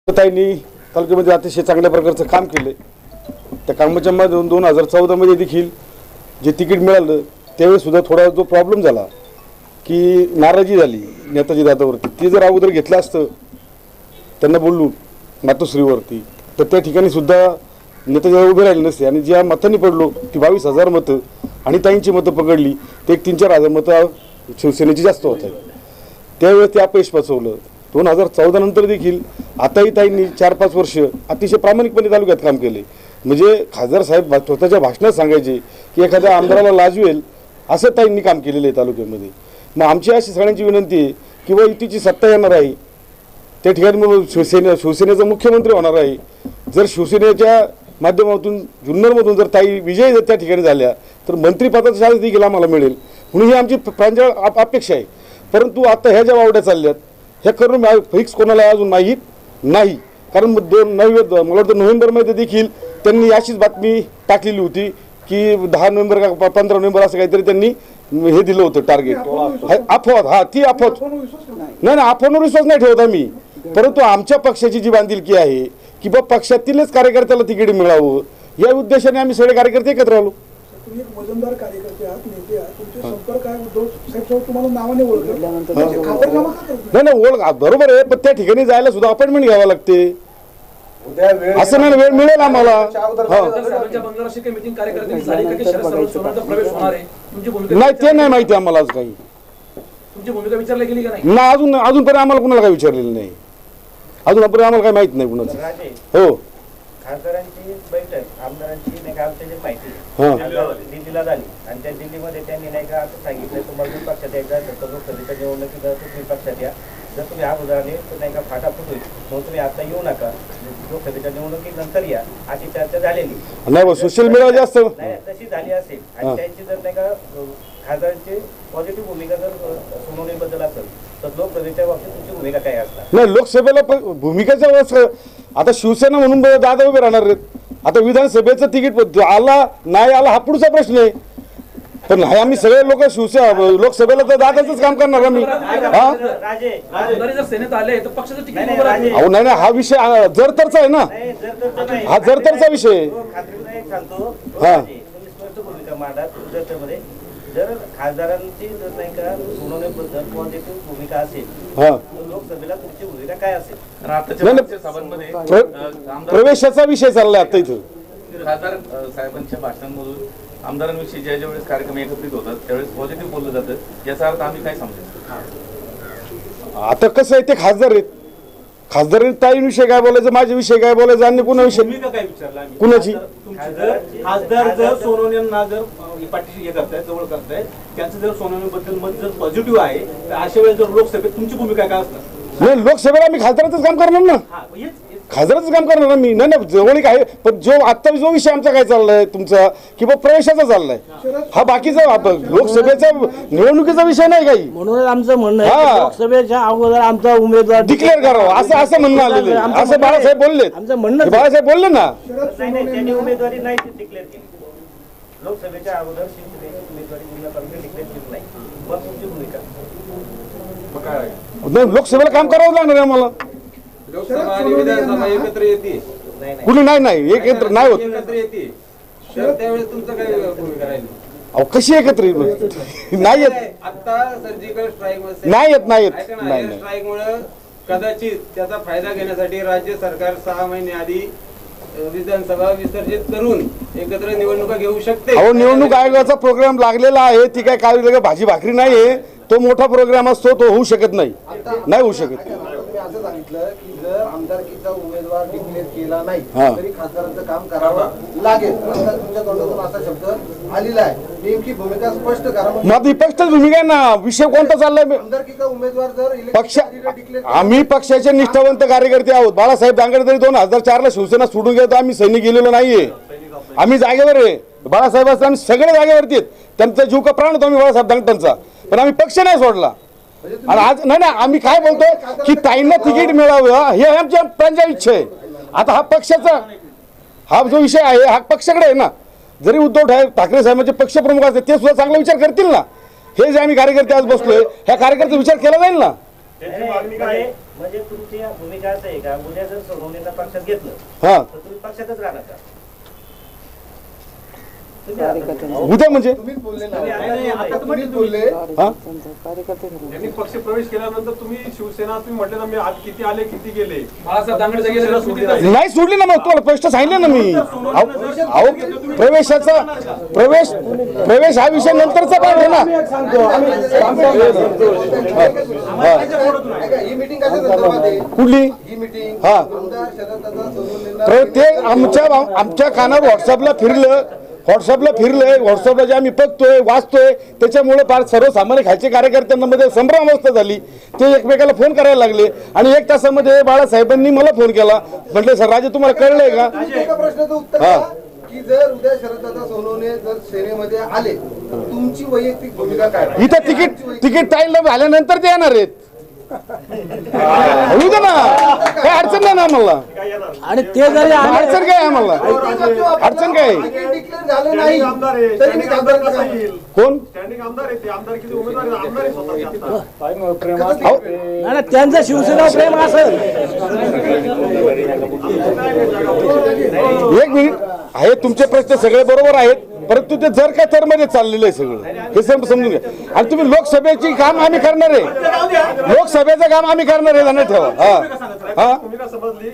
ताईंनी तालुक्यामध्ये अतिशय चांगल्या प्रकारचं काम केलं. त्या कामाच्या मध्ये 2014 मध्ये देखील जे तिकीट मिळालं त्यावेळेस सुद्धा थोडा जो प्रॉब्लेम झाला की नाराजी झाली नेताजी दादावरती. ती जर अगोदर घेतलं असतं त्यांना बोलून मातोश्रीवरती तर त्या ठिकाणी सुद्धा नेताजी उभे राहिले नसते. आणि ज्या मतांनी पडलो ती 22,000 मतं आणि ताईंची मतं पकडली ते 3-4 हजार मतं शिवसेनेची जास्त होत आहेत. त्यावेळेस ते अपयश पचवलं. 2014 नंतर देखील आताही ताईंनी 4-5 वर्ष अतिशय प्रामाणिकपणे तालुक्यात काम केले. म्हणजे खासदार साहेब स्वतःच्या भाषणात सांगायचे की एखाद्या आमदाराला लाजवेल असं ताईंनी काम केलेलं आहे तालुक्यामध्ये. मग आमची अशी सगळ्यांची विनंती आहे की व युतीची सत्ता येणार आहे त्या ठिकाणी मग शिवसेनेचा मुख्यमंत्री होणार आहे. जर शिवसेनेच्या माध्यमातून जुन्नरमधून जर ताई विजयी जर त्या ठिकाणी झाल्या तर मंत्रिपदाचा चान्स देखील आम्हाला मिळेल म्हणून ही आमची प्रांजळ अपेक्षा आहे. परंतु आता ह्या ज्या वावड्या चालल्यात हे करून फिक्स कोणाला अजून माहीत नाही. कारण मला वाटतं नोव्हेंबरमध्ये देखील त्यांनी अशीच बातमी टाकलेली होती की 10 नोव्हेंबर का 15 नोव्हेंबर असं काहीतरी त्यांनी हे दिलं होतं टार्गेट. अफवा हा ती अफवा नाही अफवांवर विश्वास नाही ठेवत आम्ही. परंतु आमच्या पक्षाची जी बांधिलकी आहे की बा पक्षातीलच कार्यकर्त्याला तिकीट मिळावं या उद्देशाने आम्ही सगळे कार्यकर्ते एकत्र आलो. तुम्ही एक वजनदार कार्यकर्ते आहात, नेते आहात, तुमचे संपर्क आहे. उद्धव साहेब तुम्हाला नावाने ओळखलं नाही ओळख बरोबर आहे. पण त्या ठिकाणी जायला सुद्धा अपॉइंटमेंट घ्यावं लागते. असं नाही वेळ मिळेल आम्हाला. नाही ते नाही माहिती आम्हाला आज काही. नाही अजूनपर्यंत आम्हाला कुणाला काही विचारलेलं नाही. अजूनपर्यंत आम्हाला काही माहित नाही कुणाचं. हो खासदारांची बैठक आमदारांची नाही का आमच्या माहिती दिल्लीला झाली आणि त्या दिल्लीमध्ये त्यांनी नाही का असं सांगितलं तुम्हाला तुम्ही पक्षात यायचा तर लोकसभेच्या निवडणुकीत तुम्ही पक्षात या. जर तुम्ही अगोदर आले तर नाही का फाटाफूट होईल मग तुम्ही आता येऊ नका लोकसभेच्या निवडणुकीनंतर या अशी चर्चा झालेली नाही. सोशल मीडिया जास्त नाही तशी झाली असेल आणि त्यांची जर नाही का खासदारांची पॉझिटिव्ह भूमिका जर सोनवणीबद्दल असेल तर लोकसभेच्या बाबतीत तुमची भूमिका काय असणार. नाही लोकसभेला भूमिकेच्या वेळेस आता शिवसेना म्हणून दादा उभे राहणार आहेत. आता विधानसभेचं तिकीट आला नाही आला हा पुढचा प्रश्न आहे. पण नाही आम्ही सगळे लोक लोकसभेला तर दादाच काम करणार आम्ही. अहो नाही हा विषय जर तरचा आहे ना. हा जर तरचा विषय. जर खासदारांची जर नाही का सोडवण्याबद्दल पॉझिटिव्ह भूमिका असेल लोकसभेला तुमची भूमिका काय असेल. प्रवेशाचा विषय चाललाय आता इथं. खासदार साहेबांच्या भाषणांमधून आमदारांविषयी ज्या वेळेस कार्यक्रम एकत्रित होतात त्यावेळेस पॉझिटिव्ह बोललं जातं याचा अर्थ आम्ही काय समजायचं. आता कसं आहे ते खासदार आहेत. खासदारांनी ताईंविषयी काय बोलायचं माझ्याविषयी काय बोलायचं आणि कुणाविषयी काय विचारलं कुणाची खासदार जर सोनवण्यांना जर पाठीशी हे करतायत जवळ करतायत त्यांचं जर सोनवण्याबद्दल मत जर पॉझिटिव्ह आहे तर अशा वेळेस जर लोकसभेत तुमची भूमिका काय असणार. नाही लोकसभेला आम्ही खासदाराचंच काम करणार ना. खासदाराचं काम करणार मी नाही ना जवळीक आहे. पण जो आता जो विषय आमचा काय चाललाय तुमचा किंवा प्रवेशाचा चाललाय हा बाकीचा लोकसभेचा निवडणुकीचा विषय नाही काही. म्हणून आमचं म्हणणं आहे लोकसभेच्या अगोदर आमचा उमेदवार डिक्लेअर करावा असं म्हणणं आलेलं आहे. असं बाळासाहेब बोलले. आमचं म्हणणं बाळासाहेब बोलले ना त्यांनी उमेदवारी नाही डिक्लेअर केली. लोकसभेच्या अगोदर शिवसेनेची उमेदवारी डिक्लेअर केली नाही. मग तुमची भूमिका लोकसभेला काम करावं लागणार आहे आम्हाला. लोकसभा आणि विधानसभा एकत्र येते कुणी नाही एकत्र नाही होत. एकत्र येते तर त्यावेळेस तुमचं काय भूमिका राहील. अहो कशी एकत्र नाही येत. आता सर्जिकल स्ट्राईक नाही येत स्ट्राईक मुळे कदाचित त्याचा फायदा घेण्यासाठी राज्य सरकार 6 महिने आधी विधानसभा विसर्जित करून एकत्र निवडणुका घेऊ शकते. अहो निवडणूक आयोगाचा प्रोग्राम लागलेला आहे. ती काय भाजी भाकरी नाहीये. तो मोठा प्रोग्राम असतो तो होऊ शकत नाही होऊ शकत. असं सांगितलं की जर आमदारकीचा उमेदवार डिक्लेअर केला नाही तरी खासदारांचं काम करावं लागेल. तुमच्या तोंडातून असा शब्द आलेला आहे. नेमकी भूमिका स्पष्ट करा. माझी स्पष्टच भूमिका आहे ना. विषय कोणता चाललाय. आमदारकीचा उमेदवार जर पक्ष आम्ही पक्षाचे निष्ठावंत कार्यकर्ते आहोत. बाळासाहेब दांगडे तरी 2004ला शिवसेना सोडून गेलो आम्ही सैनिक गेलेलो नाहीये. आम्ही जागेवर आहे. बाळासाहेब असं आम्ही सगळे जागेवरती आहेत. त्यांचा जीव का प्राण होतो आम्ही बाळासाहेब दांगटांचा. पण आम्ही पक्ष नाही सोडला. आणि आज नाही आम्ही काय बोलतोय की ताईंना तिकीट मिळावं हे आमच्या त्यांच्या इच्छा आहे. आता हा पक्षाचा हा जो विषय आहे हा पक्षाकडे आहे ना. जरी उद्धव ठाकरे साहेबांचे पक्षप्रमुख असते ते सुद्धा चांगला विचार करतील ना. हे जे आम्ही कार्यकर्ते आज बसलोय ह्या कार्यकर्त्याचा विचार केला जाईल ना. म्हणजे तुमची भूमिका असं आहे का उद्या जर सोनवणेंना पक्षात घेतलं हा तर तुम्ही पक्षातच राहणार का? उद्या म्हणजे तुम्हीच बोलले ना. नाही, आता तुम्हीच बोलले. हा यांनी पक्ष प्रवेश केल्यानंतर तुम्ही शिवसेना तुम्ही म्हटले ना मी आज किती आले किती गेले नाही सोडली ना. मग तुम्हाला स्पष्ट सांगितलं ना मी. अहो प्रवेश हा विषय नंतरचा पाठ आहे ना. ही मीटिंग कशा संदर्भात आहे? कुठली ही मीटिंग हा. आमदार शरददादा सोनवणेंना ते आमच्या कानावर व्हॉट्सअपला फिरलंय. व्हॉट्सअपला जे आम्ही बघतोय वाचतोय त्याच्यामुळे फार सर्वसामान्य खालच्या कार्यकर्त्यांमध्ये संभ्रम अवस्था झाली. ते एकमेकाला फोन करायला लागले आणि 1 तासामध्ये बाळासाहेबांनी मला फोन केला. म्हटलं सर राजे तुम्हाला कळलंय का? एका प्रश्नाचं उत्तर द्या की जर उद्या शरददादा सोनवणे जर सेनेमध्ये आले तुमची वैयक्तिक भूमिका काय? इथं तिकीट टाईम झाल्यानंतर ते येणार आहेत. होऊ दे ना. काय अडचण नाही ना आम्हाला. आणि ते जरी आले अडचण काय आम्हाला? अडचण काय? डिक्लेअर झालं नाही आमदार आहे तरी मी स्टँडिंग आमदार खासदार कसा येईल? कोण? स्टँडिंग आमदार आहे ते आमदार किती उमेदवार आहेत? आमदार आहे स्वतः अहो, आणि त्यांचं शिवसेना प्रेम असेल. एक मिनिट आहे. तुमचे प्रश्न सगळे बरोबर आहेत परंतु ते जर काय तर मध्ये चाललेलं आहे सगळं हे समजून घ्या. आणि तुम्ही लोकसभेची काम आम्ही करणार आहे. लोकसभेचं काम आम्ही करणार आहे ध्यानात ठेवा. हा भूमिका समजली